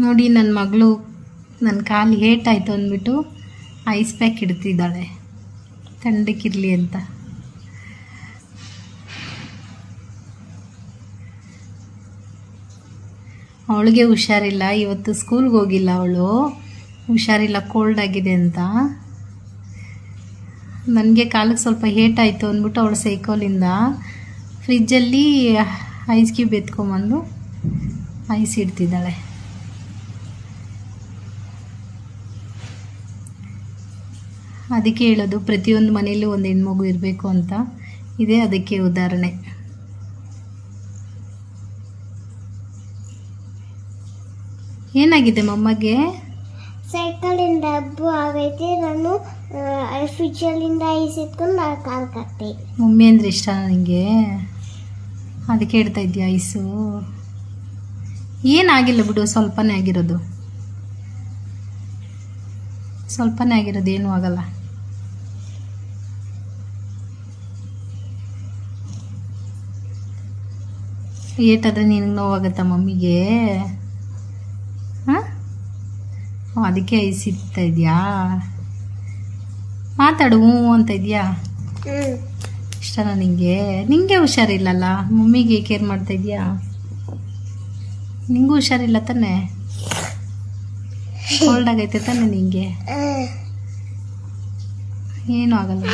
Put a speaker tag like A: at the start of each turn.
A: ನೋಡಿ ನನ್ನ ಮಗಳು ನನ್ನ ಕಾಲು ಏಟಾಯಿತು ಅಂದ್ಬಿಟ್ಟು ಐಸ್ ಪ್ಯಾಕ್ ಇಡ್ತಿದ್ದಾಳೆ ತಣ್ಣಕ್ಕಿರಲಿ ಅಂತ. ಅವಳಿಗೆ ಹುಷಾರಿಲ್ಲ, ಇವತ್ತು ಸ್ಕೂಲ್ಗೆ ಹೋಗಿಲ್ಲ ಅವಳು, ಹುಷಾರಿಲ್ಲ ಕೋಲ್ಡ್ ಆಗಿದೆ ಅಂತ. ನನಗೆ ಕಾಲಿಗೆ ಸ್ವಲ್ಪ ಏಟಾಯಿತು ಅಂದ್ಬಿಟ್ಟು ಅವಳು ಸೈಕಲಿಂದ ಫ್ರಿಜ್ಜಲ್ಲಿ ಐಸ್ ಕ್ಯೂಬ್ ಎತ್ಕೊಂಬಂದು ಐಸ್ ಇಡ್ತಿದ್ದಾಳೆ. ಅದಕ್ಕೆ ಹೇಳೋದು ಪ್ರತಿಯೊಂದು ಮನೆಯಲ್ಲೂ ಒಂದು ಹೆಣ್ಮಗು ಇರಬೇಕು ಅಂತ. ಇದೇ ಅದಕ್ಕೆ ಉದಾಹರಣೆ. ಏನಾಗಿದೆ ಮಮ್ಮಗೆ?
B: ಸೈಕಲಿಂದ ಹಬ್ಬು ಆಗೈತೆ. ನಾನು ಫ್ರಿಜ್ಜಲ್ಲಿಂದ ಐಸ್ ಎತ್ಕೊಂಡು ನಾನು ಕಾಲು ಕಟ್ಟಿ.
A: ಮಮ್ಮಿ ಅಂದರೆ ಇಷ್ಟ ನನಗೆ, ಅದಕ್ಕೆ ಇಡ್ತಾ ಇದೆಯಾ ಐಸು? ಏನಾಗಿಲ್ಲ ಬಿಡು, ಸ್ವಲ್ಪನೇ ಆಗಿರೋದು, ಸ್ವಲ್ಪನೇ ಆಗಿರೋದು, ಏನೂ ಆಗಲ್ಲ. ಏಟಾದರೆ ನಿನಗೆ ನೋವಾಗುತ್ತಾ ಮಮ್ಮಿಗೆ? ಹಾಂ, ಅದಕ್ಕೆ ಐಸ್ ಇಡ್ತಾ ಇದೆಯಾ? ಮಾತಾಡು ಹ್ಞೂ ಅಂತ ಇದೆಯಾ? ಇಷ್ಟನಾ ನಿಂಗೆ? ನಿಂಗೆ ಹುಷಾರಿಲ್ಲಲ್ಲ, ಮಮ್ಮಿಗೆ ಕೇರ್ ಮಾಡ್ತಾ ಇದೆಯಾ? ನಿಂಗೂ ಹುಷಾರಿಲ್ಲ ತಾನೆ? ಕೋಲ್ಡ್ ಆಗೈತೆ ತಾನೆ ನಿಂಗೆ? ಏನೂ ಆಗಲ್ಲ.